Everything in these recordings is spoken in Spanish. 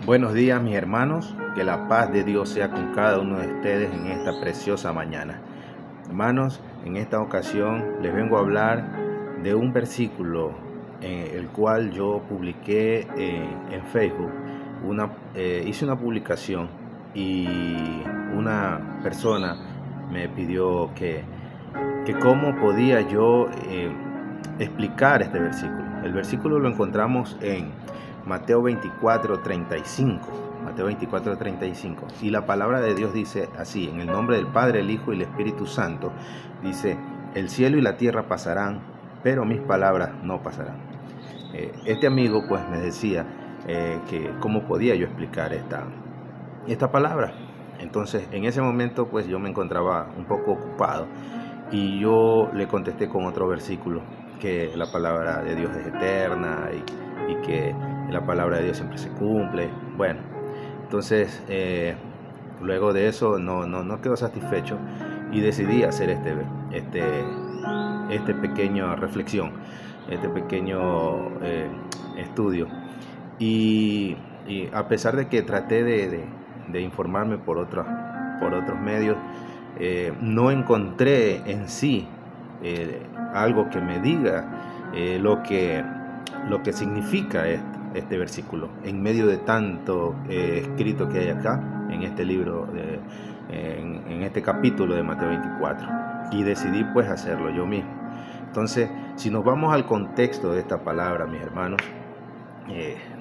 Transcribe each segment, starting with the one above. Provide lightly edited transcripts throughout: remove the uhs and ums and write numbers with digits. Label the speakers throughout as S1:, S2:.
S1: Buenos días mis hermanos, que la paz de Dios sea con cada uno de ustedes en esta preciosa mañana. Hermanos, en esta ocasión les vengo a hablar de un versículo el cual yo publiqué en Facebook. Hice una publicación y una persona me pidió que cómo podía yo explicar este versículo. El versículo lo encontramos en Mateo 24:35. Mateo 24:35. Y la palabra de Dios dice así: en el nombre del Padre, el Hijo y el Espíritu Santo. Dice: el cielo y la tierra pasarán, pero mis palabras no pasarán. Este amigo pues me decía que cómo podía yo explicar esta palabra. Entonces en ese momento pues yo me encontraba un poco ocupado y yo le contesté con otro versículo, que la palabra de Dios es eterna y que la palabra de Dios siempre se cumple. Bueno, entonces luego de eso no quedo satisfecho y decidí hacer este pequeño reflexión, este pequeño estudio. Y a pesar de que traté de informarme por otros medios, no encontré en sí algo que me diga lo que significa este versículo en medio de tanto escrito que hay acá en este libro, en este capítulo de Mateo 24, y decidí pues hacerlo yo mismo. Entonces, si nos vamos al contexto de esta palabra, mis hermanos,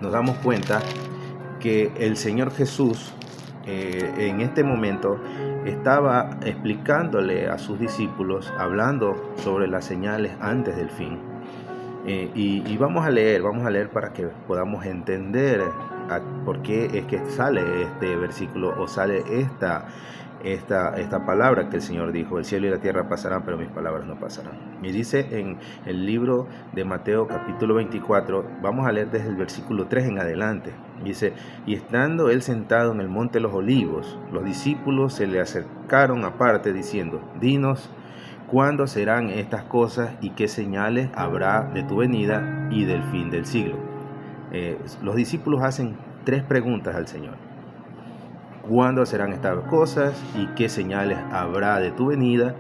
S1: nos damos cuenta que el Señor Jesús en este momento estaba explicándole a sus discípulos, hablando sobre las señales antes del fin. Y vamos a leer para que podamos entender por qué es que sale este versículo o sale esta palabra que el Señor dijo: el cielo y la tierra pasarán, pero mis palabras no pasarán. Y dice en el libro de Mateo capítulo 24, vamos a leer desde el versículo 3 en adelante. Dice: y estando él sentado en el monte de los olivos, los discípulos se le acercaron aparte diciendo: dinos, ¿cuándo serán estas cosas y qué señales habrá de tu venida y del fin del siglo? Los discípulos hacen tres preguntas al Señor: ¿cuándo serán estas cosas y qué señales habrá de tu venida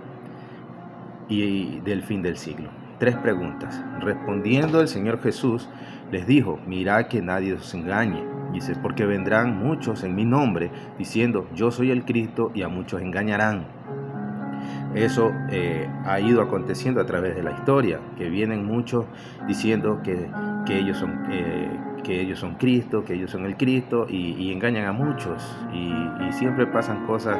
S1: y del fin del siglo? Tres preguntas. Respondiendo el Señor Jesús les dijo: mirad que nadie os engañe. Dice: porque vendrán muchos en mi nombre diciendo: yo soy el Cristo, y a muchos engañarán. Eso ha ido aconteciendo a través de la historia, que vienen muchos diciendo que ellos son Cristo, que ellos son el Cristo, y engañan a muchos, y siempre pasan cosas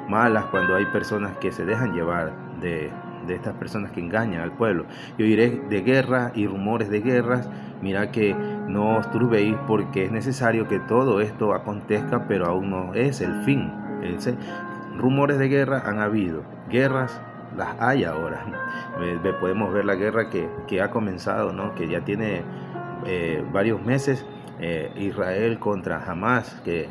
S1: malas cuando hay personas que se dejan llevar de estas personas que engañan al pueblo. Y oiréis de guerras y rumores de guerras. Mirad que no os turbéis, porque es necesario que todo esto acontezca, pero aún no es el fin. Rumores de guerra han habido, guerras las hay ahora. Podemos ver la guerra que ha comenzado, ¿no? Que ya tiene varios meses, Israel contra Hamas, que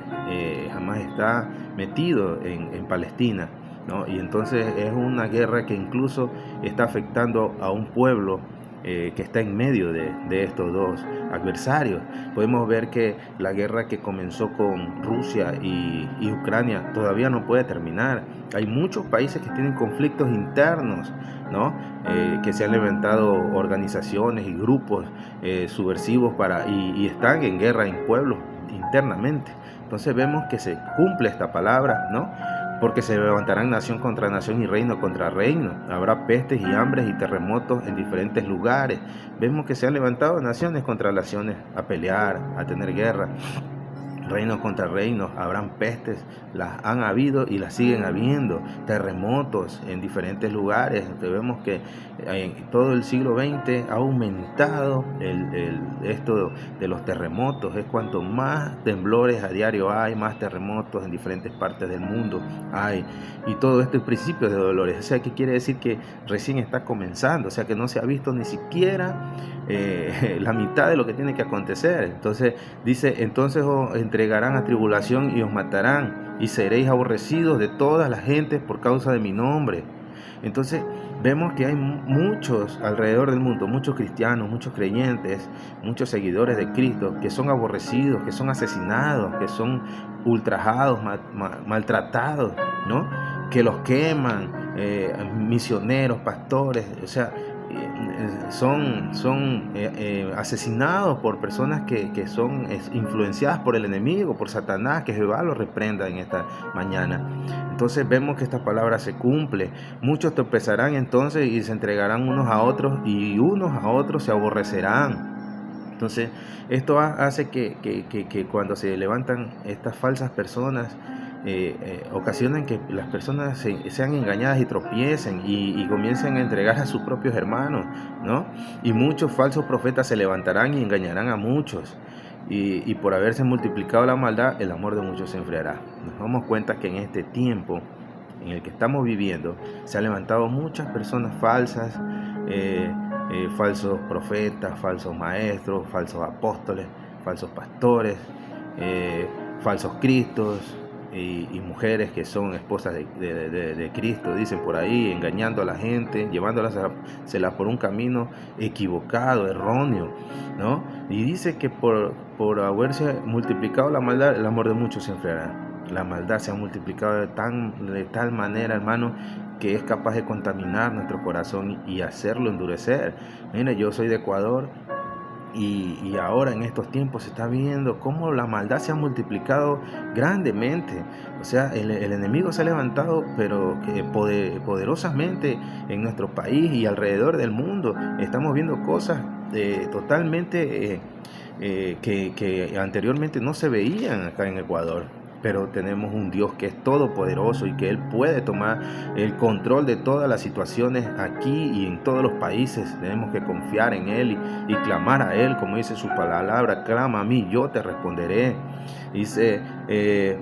S1: Hamas está metido en Palestina, ¿no? Y entonces es una guerra que incluso está afectando a un pueblo que está en medio de estos dos adversarios. Podemos ver que la guerra que comenzó con Rusia y Ucrania todavía no puede terminar. Hay muchos países que tienen conflictos internos, ¿no? Que se han levantado organizaciones y grupos subversivos y están en guerra en pueblos internamente. Entonces vemos que se cumple esta palabra, ¿no? Porque se levantarán nación contra nación y reino contra reino. Habrá pestes y hambres y terremotos en diferentes lugares. Vemos que se han levantado naciones contra naciones a pelear, a tener guerra. Reinos contra reinos, habrán pestes, las han habido y las siguen habiendo, terremotos en diferentes lugares. Vemos que en todo el siglo XX ha aumentado esto de los terremotos. Es cuanto más temblores a diario hay, más terremotos en diferentes partes del mundo hay. Y todo esto es principio de dolores. O sea, que quiere decir que recién está comenzando, o sea, que no se ha visto ni siquiera la mitad de lo que tiene que acontecer. Entonces dice: entonces os entregarán a tribulación y os matarán, y seréis aborrecidos de todas las gentes por causa de mi nombre. Entonces vemos que hay muchos alrededor del mundo, muchos cristianos, muchos creyentes, muchos seguidores de Cristo que son aborrecidos, que son asesinados, que son ultrajados, maltratados, ¿no? Que los queman, misioneros, pastores, o sea, son asesinados por personas que son influenciadas por el enemigo, por Satanás. Que Jehová los reprenda en esta mañana. Entonces vemos que esta palabra se cumple. Muchos tropezarán entonces y se entregarán unos a otros, y unos a otros se aborrecerán. Entonces esto hace que cuando se levantan estas falsas personas, ocasionan que las personas sean engañadas y tropiecen y comiencen a entregar a sus propios hermanos, ¿no? Y muchos falsos profetas se levantarán y engañarán a muchos. Y por haberse multiplicado la maldad, el amor de muchos se enfriará. Nos damos cuenta que en este tiempo en el que estamos viviendo se han levantado muchas personas falsas, falsos profetas, falsos maestros, falsos apóstoles, falsos pastores, falsos cristos, y mujeres que son esposas de Cristo, dicen por ahí, engañando a la gente, llevándolas por un camino equivocado, erróneo, ¿no? Y dice que por haberse multiplicado la maldad, el amor de muchos se enfriará. La maldad se ha multiplicado de tal manera, hermano, que es capaz de contaminar nuestro corazón y hacerlo endurecer. Mire, yo soy de Ecuador. Y ahora en estos tiempos se está viendo cómo la maldad se ha multiplicado grandemente. O sea, el enemigo se ha levantado, pero poderosamente en nuestro país y alrededor del mundo. Estamos viendo cosas totalmente que anteriormente no se veían acá en Ecuador. Pero tenemos un Dios que es todopoderoso y que Él puede tomar el control de todas las situaciones aquí y en todos los países. Tenemos que confiar en Él y clamar a Él, como dice su palabra: clama a mí, yo te responderé. Dice,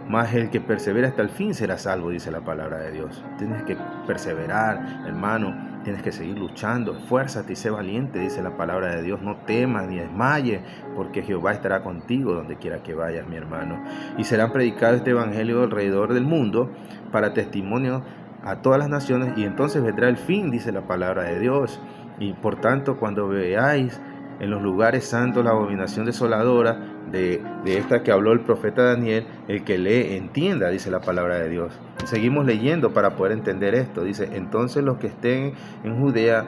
S1: más el que persevera hasta el fin será salvo, dice la palabra de Dios. Tienes que perseverar, hermano. Tienes que seguir luchando, esfuérzate y sé valiente, dice la palabra de Dios. No temas ni desmayes, porque Jehová estará contigo donde quiera que vayas, mi hermano. Y serán predicados este evangelio alrededor del mundo para testimonio a todas las naciones, y entonces vendrá el fin, dice la palabra de Dios. Y por tanto, cuando veáis en los lugares santos la abominación desoladora de esta que habló el profeta Daniel, el que lee entienda, dice la palabra de Dios. Seguimos leyendo para poder entender esto. Dice, entonces los que estén en Judea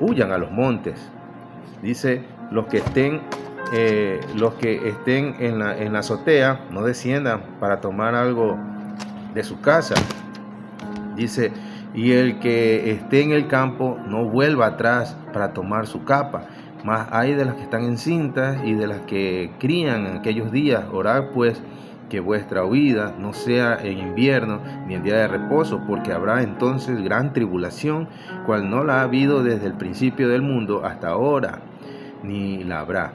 S1: huyan a los montes. Dice, los que estén en la azotea no desciendan para tomar algo de su casa. Dice, y el que esté en el campo no vuelva atrás para tomar su capa. Mas hay de las que están encintas y de las que crían en aquellos días. Orad pues que vuestra huida no sea en invierno ni en día de reposo, porque habrá entonces gran tribulación, cual no la ha habido desde el principio del mundo hasta ahora, ni la habrá.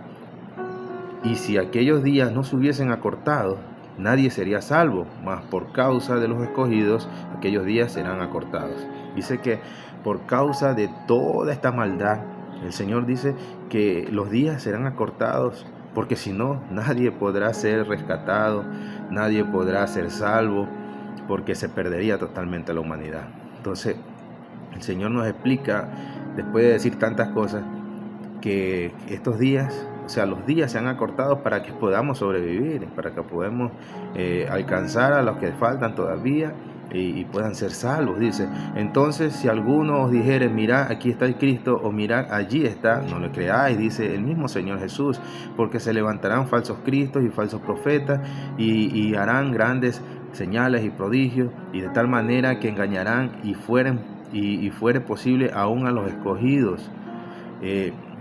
S1: Y si aquellos días no se hubiesen acortado, nadie sería salvo, mas por causa de los escogidos, aquellos días serán acortados. Dice que por causa de toda esta maldad, el Señor dice que los días serán acortados, porque si no, nadie podrá ser rescatado, nadie podrá ser salvo, porque se perdería totalmente la humanidad. Entonces, el Señor nos explica, después de decir tantas cosas, que estos días, o sea, los días se han acortado para que podamos sobrevivir, para que podamos alcanzar a los que faltan todavía y puedan ser salvos. Dice, entonces si alguno os dijere, mirad, aquí está el Cristo, o mirad, allí está, no le creáis, dice el mismo Señor Jesús, porque se levantarán falsos cristos y falsos profetas y harán grandes señales y prodigios, y de tal manera que engañarán y fuere posible aún a los escogidos.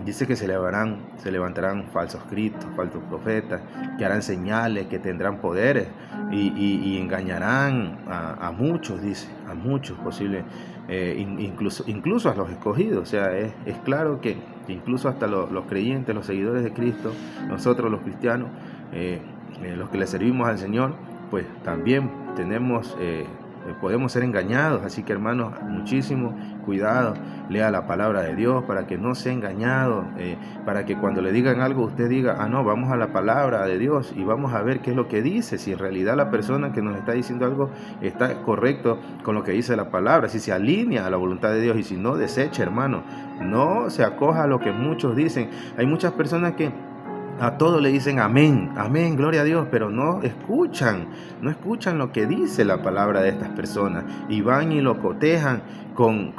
S1: Dice que se levantarán falsos cristos, falsos profetas, que harán señales, que tendrán poderes y engañarán a muchos, dice, a muchos posible, incluso a los escogidos. O sea, es claro que incluso hasta los creyentes, los seguidores de Cristo, nosotros los cristianos, los que le servimos al Señor, pues también tenemos podemos ser engañados. Así que, hermanos, muchísimo cuidado, lea la palabra de Dios para que no sea engañado, para que cuando le digan algo usted diga, no, vamos a la palabra de Dios y vamos a ver qué es lo que dice, si en realidad la persona que nos está diciendo algo está correcto con lo que dice la palabra, si se alinea a la voluntad de Dios, y si no, deseche, hermano, no se acoja a lo que muchos dicen. Hay muchas personas que a todo le dicen amén, amén, gloria a Dios, pero no escuchan lo que dice la palabra de estas personas, y van y lo cotejan con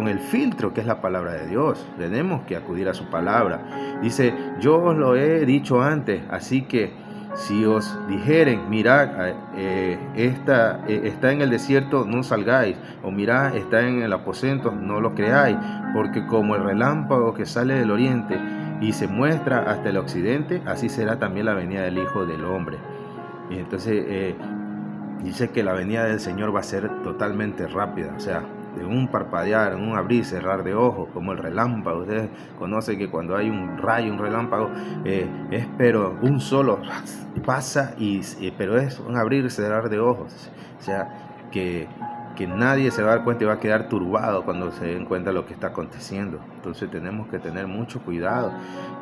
S1: el filtro que es la palabra de Dios. Tenemos que acudir a su palabra. Dice, yo os lo he dicho antes, así que si os dijeren, mirad, está en el desierto, no salgáis, o mirad, está en el aposento, no lo creáis, porque como el relámpago que sale del oriente y se muestra hasta el occidente, así será también la venida del Hijo del Hombre. Y entonces dice que la venida del Señor va a ser totalmente rápida, o sea, de un parpadear, en un abrir y cerrar de ojos, como el relámpago. Ustedes conocen que cuando hay un rayo, un relámpago, es pero un solo pasa, pero es un abrir y cerrar de ojos. O sea, que nadie se va a dar cuenta y va a quedar turbado cuando se den cuenta de lo que está aconteciendo. Entonces tenemos que tener mucho cuidado.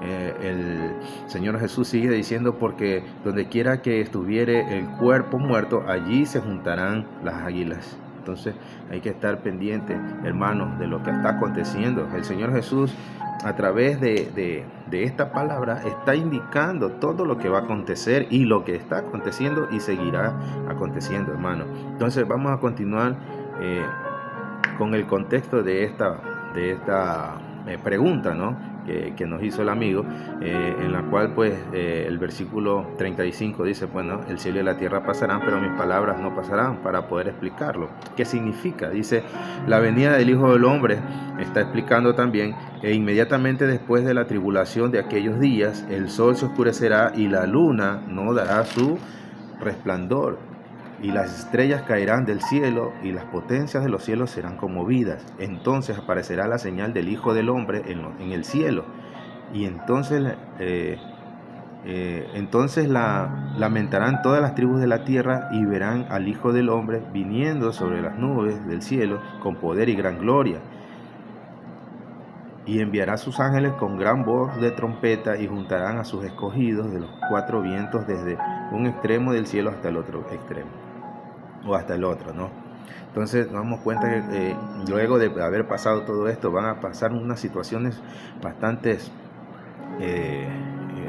S1: El Señor Jesús sigue diciendo, porque donde quiera que estuviere el cuerpo muerto, allí se juntarán las águilas. Entonces hay que estar pendiente, hermanos, de lo que está aconteciendo. El Señor Jesús, a través de esta palabra, está indicando todo lo que va a acontecer y lo que está aconteciendo y seguirá aconteciendo, hermano. Entonces vamos a continuar con el contexto de esta pregunta, ¿no? Que nos hizo el amigo, en la cual pues el versículo 35 dice, bueno, el cielo y la tierra pasarán, pero mis palabras no pasarán, para poder explicarlo. ¿Qué significa? Dice, la venida del Hijo del Hombre está explicando también, inmediatamente después de la tribulación de aquellos días, el sol se oscurecerá y la luna no dará su resplandor, y las estrellas caerán del cielo, y las potencias de los cielos serán conmovidas. Entonces aparecerá la señal del Hijo del Hombre en el cielo, y entonces lamentarán todas las tribus de la tierra, y verán al Hijo del Hombre viniendo sobre las nubes del cielo con poder y gran gloria. Y enviará a sus ángeles con gran voz de trompeta, y juntarán a sus escogidos de los cuatro vientos, desde un extremo del cielo hasta el otro extremo, o hasta el otro, ¿no? Entonces nos damos cuenta que luego de haber pasado todo esto, van a pasar unas situaciones bastante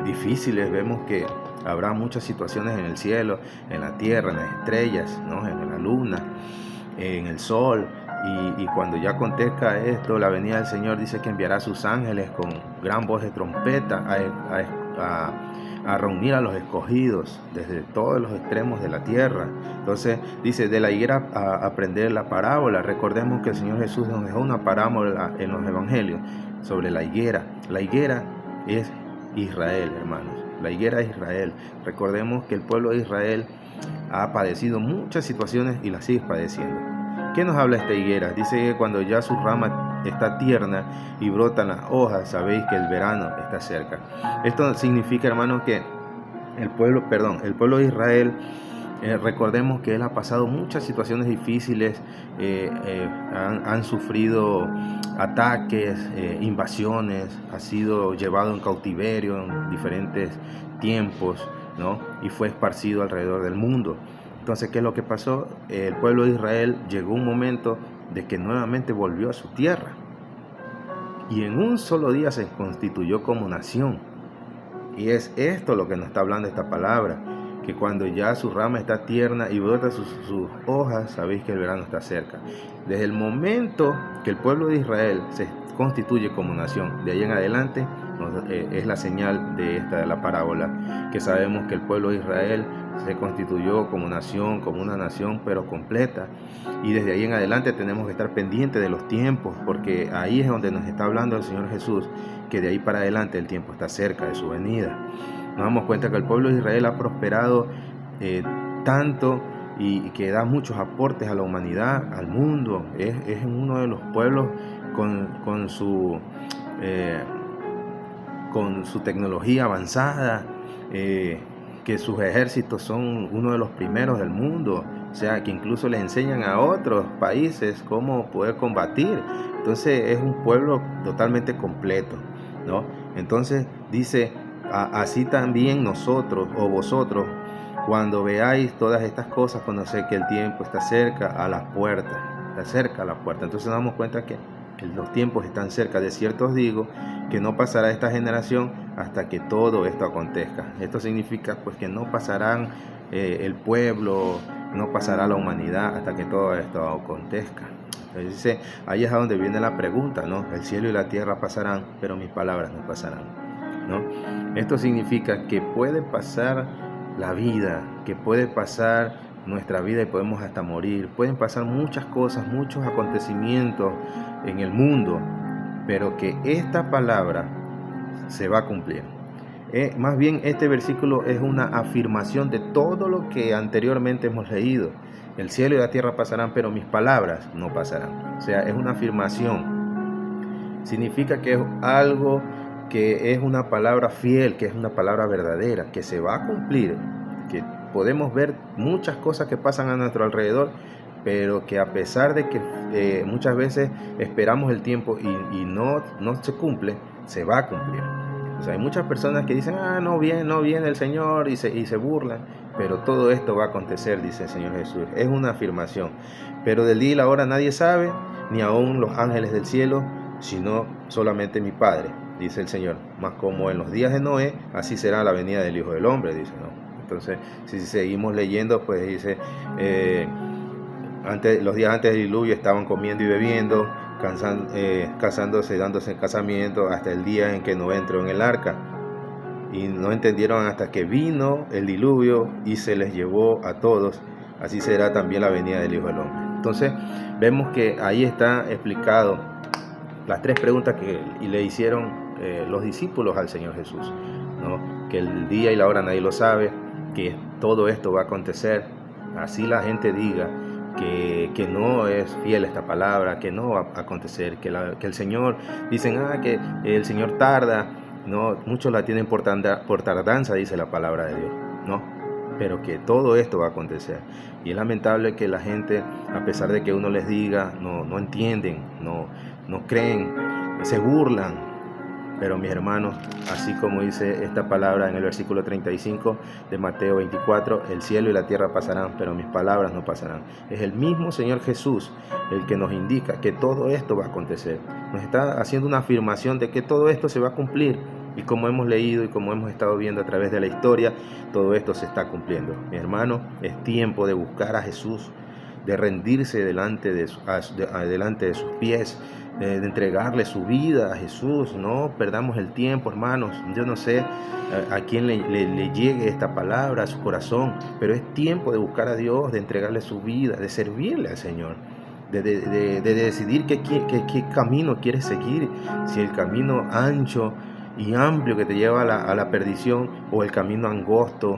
S1: difíciles. Vemos que habrá muchas situaciones en el cielo, en la tierra, en las estrellas, ¿no? En la luna, en el sol. Y cuando ya acontezca esto, la venida del Señor, dice que enviará a sus ángeles con gran voz de trompeta a reunir a los escogidos desde todos los extremos de la tierra. Entonces dice, de la higuera a aprender la parábola. Recordemos que el Señor Jesús nos dejó una parábola en los evangelios sobre la higuera. La higuera es Israel, hermanos. La higuera es Israel. Recordemos que el pueblo de Israel ha padecido muchas situaciones y las sigue padeciendo. ¿Qué nos habla esta higuera? Dice que cuando ya su rama está tierna y brotan las hojas, sabéis que el verano está cerca. Esto significa, hermanos, que el pueblo de Israel, recordemos que él ha pasado muchas situaciones difíciles, han sufrido ataques, invasiones, ha sido llevado en cautiverio en diferentes tiempos, ¿no? Y fue esparcido alrededor del mundo. Entonces, ¿qué es lo que pasó? El pueblo de Israel llegó un momento de que nuevamente volvió a su tierra, y en un solo día se constituyó como nación. Y es esto lo que nos está hablando esta palabra, que cuando ya su rama está tierna y brota sus hojas, sabéis que el verano está cerca. Desde el momento que el pueblo de Israel se constituye como nación, de ahí en adelante es la señal de la parábola, que sabemos que el pueblo de Israel se constituyó como nación, como una nación pero completa, y desde ahí en adelante tenemos que estar pendientes de los tiempos, porque ahí es donde nos está hablando el Señor Jesús, que de ahí para adelante el tiempo está cerca de su venida. Nos damos cuenta que el pueblo de Israel ha prosperado tanto, y que da muchos aportes a la humanidad, al mundo. Es uno de los pueblos con su tecnología avanzada, que sus ejércitos son uno de los primeros del mundo, O sea, que incluso les enseñan a otros países cómo poder combatir. Entonces es un pueblo totalmente completo, ¿no? Entonces dice, así también nosotros o vosotros, cuando veáis todas estas cosas, conoced que el tiempo está cerca a las puertas, está cerca a la puerta. Entonces nos damos cuenta que los tiempos están cerca. De cierto os digo que no pasará esta generación hasta que todo esto acontezca. Esto significa pues que no pasarán el pueblo, no pasará la humanidad hasta que todo esto acontezca. Entonces dice, ahí es a donde viene la pregunta, ¿no? El cielo y la tierra pasarán, pero mis palabras no pasarán, ¿no? Esto significa que puede pasar la vida, que puede pasar nuestra vida y podemos hasta morir. Pueden pasar muchas cosas, muchos acontecimientos en el mundo, pero que esta palabra se va a cumplir. Más bien este versículo es una afirmación de todo lo que anteriormente hemos leído. El cielo y la tierra pasarán, pero mis palabras no pasarán. O sea, es una afirmación. Significa que es algo que es una palabra fiel, que es una palabra verdadera, que se va a cumplir, que podemos ver muchas cosas que pasan a nuestro alrededor, pero que a pesar de que muchas veces esperamos el tiempo y no se cumple, se va a cumplir. O sea, hay muchas personas que dicen, no viene el Señor y se burlan, pero todo esto va a acontecer, dice el Señor Jesús. Es una afirmación. Pero del día y la hora nadie sabe, ni aún los ángeles del cielo, sino solamente mi Padre, dice el Señor. Mas como en los días de Noé, así será la venida del Hijo del Hombre, dice, ¿no? Entonces, si seguimos leyendo, pues dice, los días antes del diluvio estaban comiendo y bebiendo, casándose, dándose en casamiento, hasta el día en que Noé entró en el arca. Y no entendieron hasta que vino el diluvio y se les llevó a todos. Así será también la venida del Hijo del Hombre. Entonces, vemos que ahí está explicado las tres preguntas que le hicieron los discípulos al Señor Jesús, ¿no? Que el día y la hora nadie lo sabe, que todo esto va a acontecer. Así la gente diga que no es fiel esta palabra, que no va a acontecer, que el Señor, dicen, que el Señor tarda, no, muchos la tienen por tardanza, dice la palabra de Dios, ¿no? Pero que todo esto va a acontecer. Y es lamentable que la gente, a pesar de que uno les diga, no entienden, no creen, se burlan. Pero mis hermanos, así como dice esta palabra en el versículo 35 de Mateo 24, el cielo y la tierra pasarán, pero mis palabras no pasarán. Es el mismo Señor Jesús el que nos indica que todo esto va a acontecer. Nos está haciendo una afirmación de que todo esto se va a cumplir. Y como hemos leído y como hemos estado viendo a través de la historia, todo esto se está cumpliendo. Mi hermano, es tiempo de buscar a Jesús, de rendirse delante de sus pies, de entregarle su vida a Jesús. No perdamos el tiempo, hermanos. Yo no sé a quién le llegue esta palabra a su corazón, pero es tiempo de buscar a Dios, de entregarle su vida, de servirle al Señor, de decidir qué camino quieres seguir, si el camino ancho y amplio que te lleva a la perdición o el camino angosto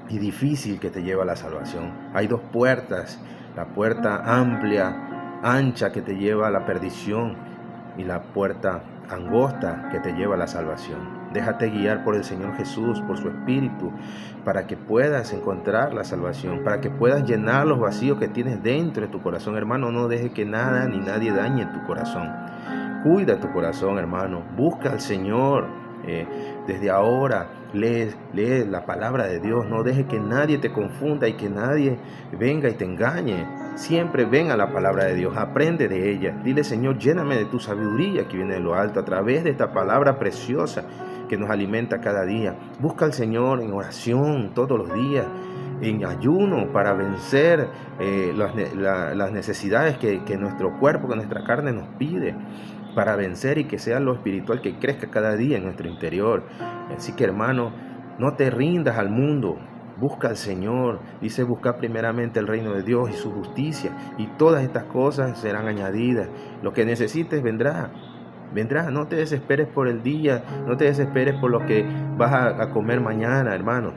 S1: y difícil que te lleva a la salvación. Hay dos puertas, la puerta amplia, ancha, que te lleva a la perdición, y la puerta angosta que te lleva a la salvación. Déjate guiar por el Señor Jesús, por su Espíritu, para que puedas encontrar la salvación, para que puedas llenar los vacíos que tienes dentro de tu corazón. Hermano, no deje que nada ni nadie dañe tu corazón. Cuida tu corazón, hermano. Busca al Señor. Desde ahora lee la palabra de Dios. No deje que nadie te confunda y que nadie venga y te engañe. Siempre ven a la palabra de Dios, aprende de ella. Dile, Señor, lléname de tu sabiduría que viene de lo alto a través de esta palabra preciosa que nos alimenta cada día. Busca al Señor en oración todos los días, en ayuno, para vencer las necesidades que nuestro cuerpo, que nuestra carne nos pide, para vencer y que sea lo espiritual que crezca cada día en nuestro interior. Así que, hermano, no te rindas al mundo. Busca al Señor. Dice, busca primeramente el reino de Dios y su justicia, y todas estas cosas serán añadidas. Lo que necesites vendrá. No te desesperes por el día, no te desesperes por lo que vas a comer mañana, hermano.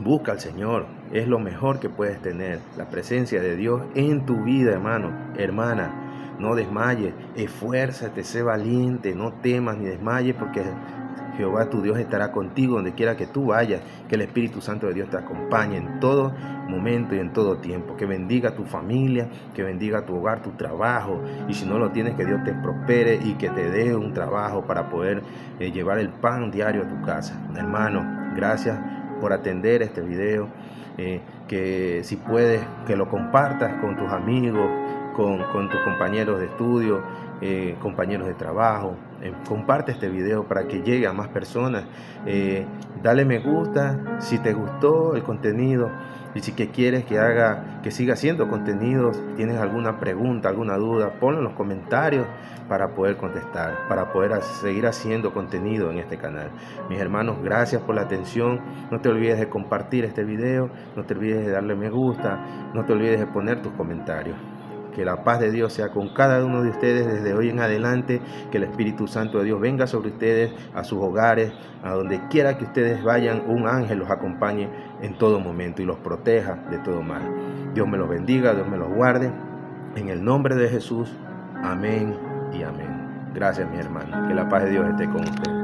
S1: Busca al Señor. Es lo mejor que puedes tener, la presencia de Dios en tu vida, hermano, hermana. No desmayes, esfuérzate, sé valiente, no temas ni desmayes, porque Jehová tu Dios estará contigo donde quiera que tú vayas, que el Espíritu Santo de Dios te acompañe en todo momento y en todo tiempo, que bendiga tu familia, que bendiga tu hogar, tu trabajo, y si no lo tienes, que Dios te prospere y que te dé un trabajo para poder llevar el pan diario a tu casa. Hermano, gracias por atender este video, que si puedes, que lo compartas con tus amigos, con tus compañeros de estudio, compañeros de trabajo. Comparte este video para que llegue a más personas. Dale me gusta si te gustó el contenido, y si quieres que siga haciendo contenidos, tienes alguna pregunta, alguna duda, ponlo en los comentarios para poder contestar, para poder seguir haciendo contenido en este canal. Mis hermanos, gracias por la atención. No te olvides de compartir este video, no te olvides de darle me gusta, no te olvides de poner tus comentarios. Que la paz de Dios sea con cada uno de ustedes desde hoy en adelante. Que el Espíritu Santo de Dios venga sobre ustedes, a sus hogares, a donde quiera que ustedes vayan. Un ángel los acompañe en todo momento y los proteja de todo mal. Dios me los bendiga, Dios me los guarde. En el nombre de Jesús, amén y amén. Gracias, mis hermanos. Que la paz de Dios esté con ustedes.